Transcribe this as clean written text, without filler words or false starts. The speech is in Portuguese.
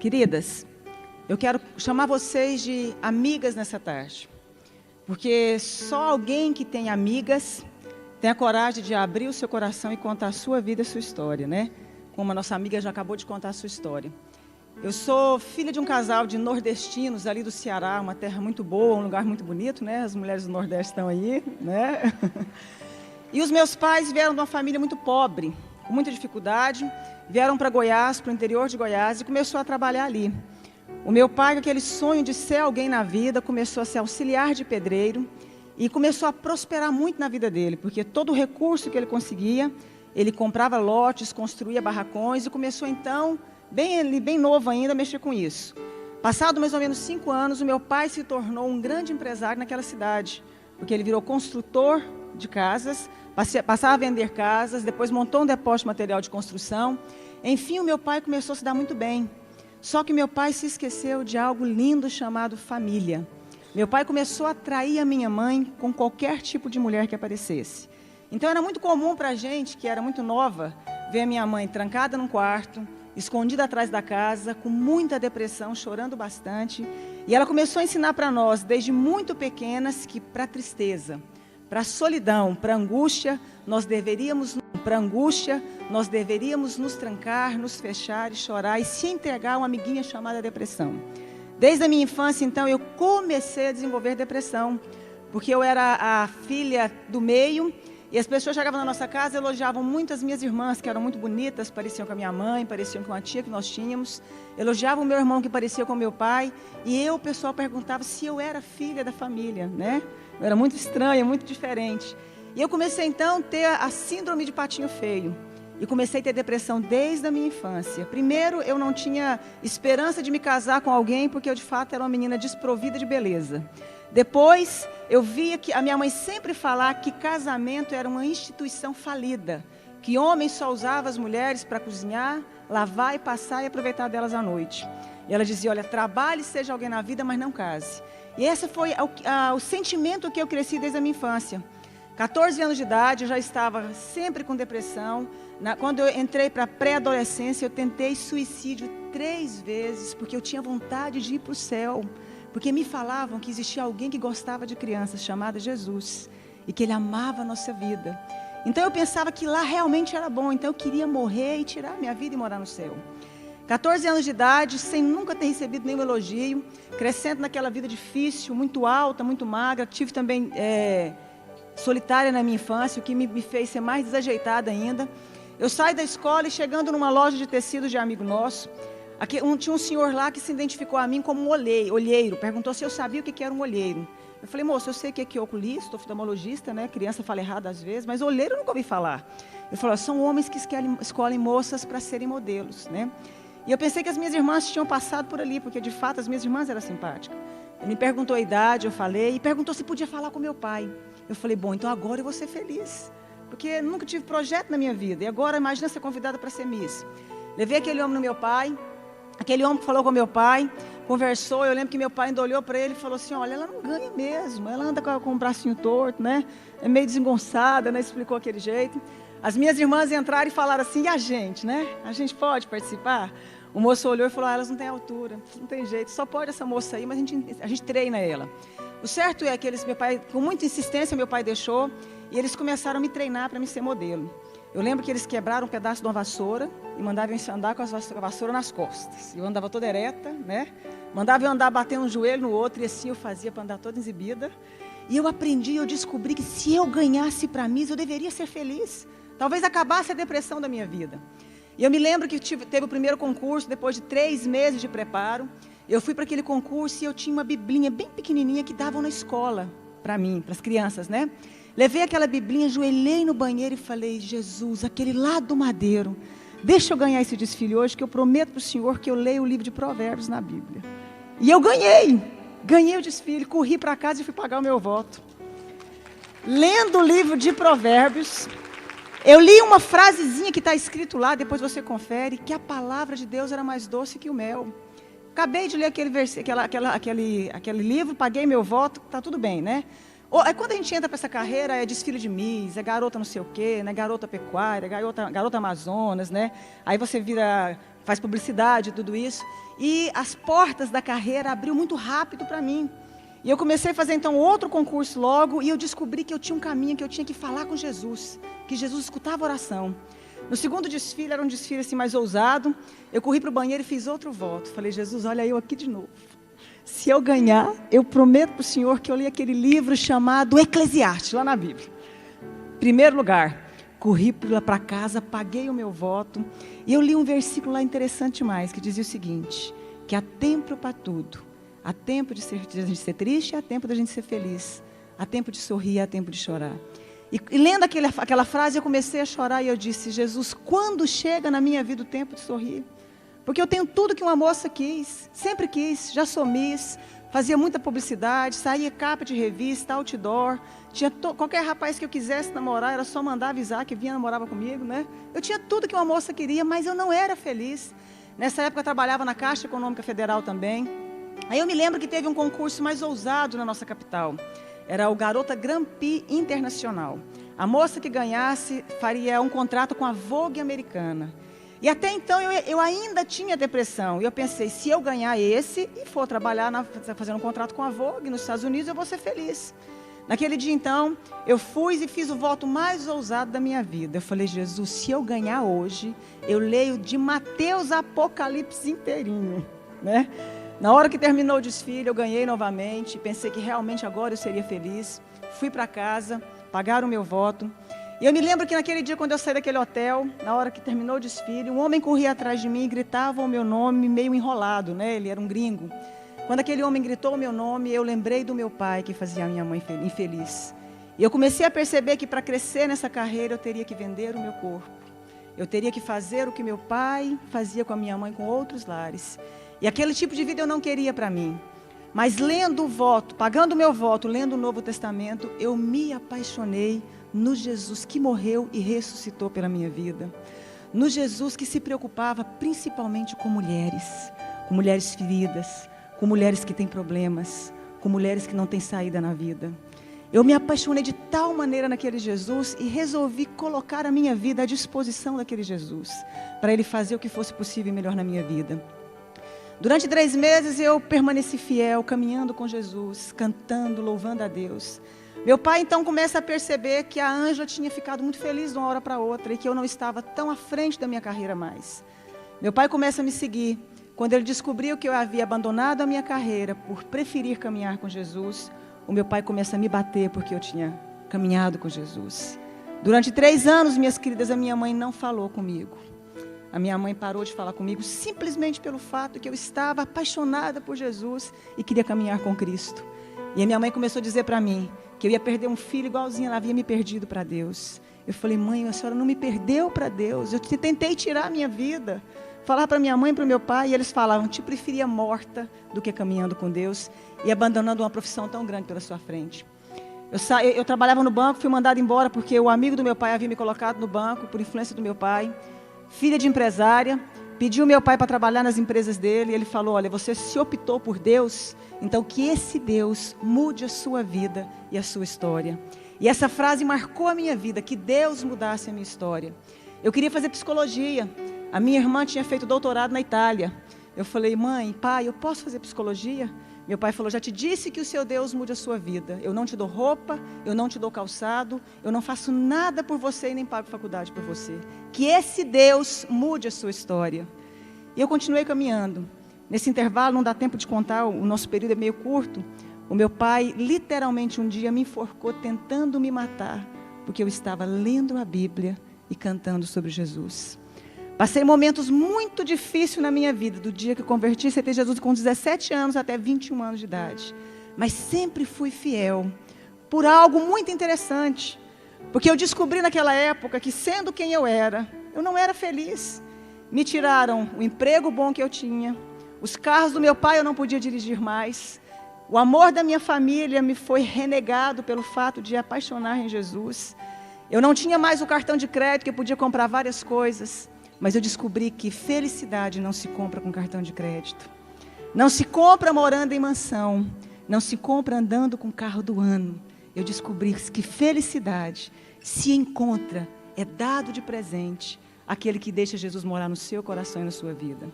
Queridas, eu quero chamar vocês de amigas nessa tarde, porque só alguém que tem amigas tem a coragem de abrir o seu coração e contar a sua vida e a sua história, né? Como a nossa amiga já acabou de contar a sua história. Eu sou filha de um casal de nordestinos ali do Ceará, uma terra muito boa, um lugar muito bonito, né? As mulheres do Nordeste estão aí, né? E os meus pais vieram de uma família muito pobre, com muita dificuldade, vieram para Goiás, para o interior de Goiás, e começou a trabalhar ali. O meu pai, com aquele sonho de ser alguém na vida, começou a ser auxiliar de pedreiro e começou a prosperar muito na vida dele, porque todo o recurso que ele conseguia, ele comprava lotes, construía barracões e começou então, bem novo ainda, a mexer com isso. Passado mais ou menos 5 anos, o meu pai se tornou um grande empresário naquela cidade, porque ele virou construtor de casas, passava a vender casas, depois montou um depósito de material de construção. Enfim, o meu pai começou a se dar muito bem. Só que meu pai se esqueceu de algo lindo chamado família. Meu pai começou a atrair a minha mãe com qualquer tipo de mulher que aparecesse. Então era muito comum para a gente, que era muito nova, ver a minha mãe trancada num quarto, escondida atrás da casa, com muita depressão, chorando bastante. E ela começou a ensinar para nós, desde muito pequenas, que para a tristeza, para a solidão, para a angústia, nós deveríamos nos trancar, nos fechar e chorar e se entregar a uma amiguinha chamada depressão. Desde a minha infância, então, eu comecei a desenvolver depressão, porque eu era a filha do meio e as pessoas chegavam na nossa casa e elogiavam muito as minhas irmãs, que eram muito bonitas, pareciam com a minha mãe, pareciam com a tia que nós tínhamos, elogiavam o meu irmão, que parecia com o meu pai, e o pessoal perguntava se eu era filha da família, né? Eu era muito estranha, muito diferente. E eu comecei então a ter a síndrome de patinho feio. E comecei a ter depressão desde a minha infância. Primeiro, eu não tinha esperança de me casar com alguém, porque eu de fato era uma menina desprovida de beleza. Depois, eu via que a minha mãe sempre falava que casamento era uma instituição falida, que homens só usavam as mulheres para cozinhar, lavar e passar e aproveitar delas à noite. E ela dizia, olha, trabalhe, seja alguém na vida, mas não case. E esse foi o sentimento que eu cresci desde a minha infância. 14 anos de idade, eu já estava sempre com depressão. Quando eu entrei para a pré-adolescência, eu tentei suicídio 3 vezes, porque eu tinha vontade de ir para o céu. Porque me falavam que existia alguém que gostava de crianças, chamado Jesus, e que ele amava a nossa vida. Então eu pensava que lá realmente era bom, então eu queria morrer e tirar minha vida e morar no céu. 14 anos de idade, sem nunca ter recebido nenhum elogio, crescendo naquela vida difícil, muito alta, muito magra, tive também solitária na minha infância, o que me fez ser mais desajeitada ainda. Eu saí da escola e chegando numa loja de tecidos de amigo nosso, tinha um senhor lá que se identificou a mim como um olheiro, perguntou se eu sabia o que era um olheiro. Eu falei, moço, eu sei o que é oculista, oftalmologista, né? Criança fala errado às vezes, mas olheiro eu nunca ouvi falar. Ele falou, são homens que escolhem moças para serem modelos, né? E eu pensei que as minhas irmãs tinham passado por ali, porque de fato as minhas irmãs eram simpáticas. Ele me perguntou a idade, eu falei, e perguntou se podia falar com meu pai. Eu falei, bom, então agora eu vou ser feliz, porque nunca tive projeto na minha vida, e agora imagina ser convidada para ser Miss. Levei aquele homem no meu pai, aquele homem falou com meu pai, conversou, eu lembro que meu pai ainda olhou para ele e falou assim, olha, ela não ganha mesmo, ela anda com o bracinho torto, né? É meio desengonçada, né? Explicou aquele jeito. As minhas irmãs entraram e falaram assim, e a gente, né? A gente pode participar? O moço olhou e falou, elas não têm altura, não tem jeito, só pode essa moça aí, mas a gente treina ela. O certo é que meu pai, com muita insistência, meu pai deixou, e eles começaram a me treinar para me ser modelo. Eu lembro que eles quebraram um pedaço de uma vassoura e mandavam eu andar com a vassoura nas costas. Eu andava toda ereta, né? Mandava eu andar batendo um joelho no outro, e assim eu fazia para andar toda exibida. E eu aprendi, eu descobri que se eu ganhasse para Miss, eu deveria ser feliz. Talvez acabasse a depressão da minha vida. E eu me lembro que teve o primeiro concurso, depois de 3 meses de preparo. Eu fui para aquele concurso e eu tinha uma biblinha bem pequenininha que davam na escola para mim, para as crianças, né? Levei aquela biblinha, ajoelhei no banheiro e falei, Jesus, aquele lá do madeiro, deixa eu ganhar esse desfile hoje, que eu prometo para o Senhor que eu leio o livro de Provérbios na Bíblia. E eu ganhei o desfile, corri para casa e fui pagar o meu voto. Lendo o livro de Provérbios, eu li uma frasezinha que está escrito lá, depois você confere, que a palavra de Deus era mais doce que o mel. Acabei de ler aquele livro, paguei meu voto, está tudo bem, né? Quando a gente entra para essa carreira, é desfile de Miss, é garota não sei o quê, né? Garota pecuária, garota Amazonas, né? Aí você vira faz publicidade, tudo isso. E as portas da carreira abriu muito rápido para mim. E eu comecei a fazer então outro concurso logo, e eu descobri que eu tinha um caminho, que eu tinha que falar com Jesus, que Jesus escutava a oração. No segundo desfile, era um desfile assim mais ousado, eu corri para o banheiro e fiz outro voto. Falei, Jesus, olha eu aqui de novo. Se eu ganhar, eu prometo para o Senhor que eu li aquele livro chamado Eclesiastes, lá na Bíblia. Primeiro lugar, corri para casa, paguei o meu voto, e eu li um versículo lá interessante demais, que dizia o seguinte, que há tempo para tudo. Há tempo de a gente ser triste, há tempo de a gente ser feliz. Há tempo de sorrir, há tempo de chorar. E lendo aquela frase, eu comecei a chorar e eu disse, Jesus, quando chega na minha vida o tempo de sorrir? Porque eu tenho tudo que uma moça quis, sempre quis, já sou miss, fazia muita publicidade, saía capa de revista, outdoor, tinha qualquer rapaz que eu quisesse namorar, era só mandar avisar que vinha namorava comigo, né? Eu tinha tudo que uma moça queria, mas eu não era feliz. Nessa época eu trabalhava na Caixa Econômica Federal também. Aí eu me lembro que teve um concurso mais ousado na nossa capital. Era o Garota Grand Prix Internacional. A moça que ganhasse faria um contrato com a Vogue americana. E até então eu ainda tinha depressão. E eu pensei, se eu ganhar esse e for trabalhar, fazendo um contrato com a Vogue nos Estados Unidos, eu vou ser feliz. Naquele dia então, eu fui e fiz o voto mais ousado da minha vida. Eu falei, Jesus, se eu ganhar hoje, eu leio de Mateus a Apocalipse inteirinho, né? Na hora que terminou o desfile, eu ganhei novamente, pensei que realmente agora eu seria feliz. Fui para casa, pagaram o meu voto. E eu me lembro que naquele dia, quando eu saí daquele hotel, na hora que terminou o desfile, um homem corria atrás de mim e gritava o meu nome meio enrolado, né? Ele era um gringo. Quando aquele homem gritou o meu nome, eu lembrei do meu pai, que fazia a minha mãe infeliz. E eu comecei a perceber que para crescer nessa carreira, eu teria que vender o meu corpo. Eu teria que fazer o que meu pai fazia com a minha mãe, com outros lares. E aquele tipo de vida eu não queria para mim. Mas lendo o voto, pagando o meu voto, lendo o Novo Testamento, eu me apaixonei no Jesus que morreu e ressuscitou pela minha vida. No Jesus que se preocupava principalmente com mulheres feridas, com mulheres que têm problemas, com mulheres que não têm saída na vida. Eu me apaixonei de tal maneira naquele Jesus e resolvi colocar a minha vida à disposição daquele Jesus, para Ele fazer o que fosse possível e melhor na minha vida. Durante 3 meses eu permaneci fiel, caminhando com Jesus, cantando, louvando a Deus. Meu pai então começa a perceber que a Ângela tinha ficado muito feliz de uma hora para outra e que eu não estava tão à frente da minha carreira mais. Meu pai começa a me seguir. Quando ele descobriu que eu havia abandonado a minha carreira por preferir caminhar com Jesus, o meu pai começa a me bater porque eu tinha caminhado com Jesus. Durante 3 anos, minhas queridas, a minha mãe não falou comigo. A minha mãe parou de falar comigo simplesmente pelo fato que eu estava apaixonada por Jesus e queria caminhar com Cristo. E a minha mãe começou a dizer para mim que eu ia perder um filho igualzinho ela havia me perdido para Deus. Eu falei, mãe, a senhora não me perdeu para Deus. Eu tentei tirar a minha vida. Falar para minha mãe e para o meu pai, e eles falavam, te preferia morta do que caminhando com Deus e abandonando uma profissão tão grande pela sua frente. Eu trabalhava no banco, fui mandada embora porque o amigo do meu pai havia me colocado no banco por influência do meu pai. Filha de empresária, pediu meu pai para trabalhar nas empresas dele, e ele falou, olha, você se optou por Deus, então que esse Deus mude a sua vida e a sua história. E essa frase marcou a minha vida, que Deus mudasse a minha história. Eu queria fazer psicologia, a minha irmã tinha feito doutorado na Itália. Eu falei, mãe, pai, eu posso fazer psicologia? Meu pai falou, já te disse que o seu Deus mude a sua vida. Eu não te dou roupa, eu não te dou calçado, eu não faço nada por você e nem pago faculdade por você. Que esse Deus mude a sua história. E eu continuei caminhando. Nesse intervalo, não dá tempo de contar, o nosso período é meio curto. O meu pai, literalmente, um dia me enforcou tentando me matar, porque eu estava lendo a Bíblia e cantando sobre Jesus. Passei momentos muito difíceis na minha vida, do dia que eu converti, aceitei Jesus com 17 anos até 21 anos de idade. Mas sempre fui fiel, por algo muito interessante. Porque eu descobri naquela época que, sendo quem eu não era feliz. Me tiraram o emprego bom que eu tinha, os carros do meu pai eu não podia dirigir mais. O amor da minha família me foi renegado pelo fato de apaixonar em Jesus. Eu não tinha mais o cartão de crédito, que eu podia comprar várias coisas. Mas eu descobri que felicidade não se compra com cartão de crédito. Não se compra morando em mansão. Não se compra andando com o carro do ano. Eu descobri que felicidade se encontra, é dado de presente, aquele que deixa Jesus morar no seu coração e na sua vida.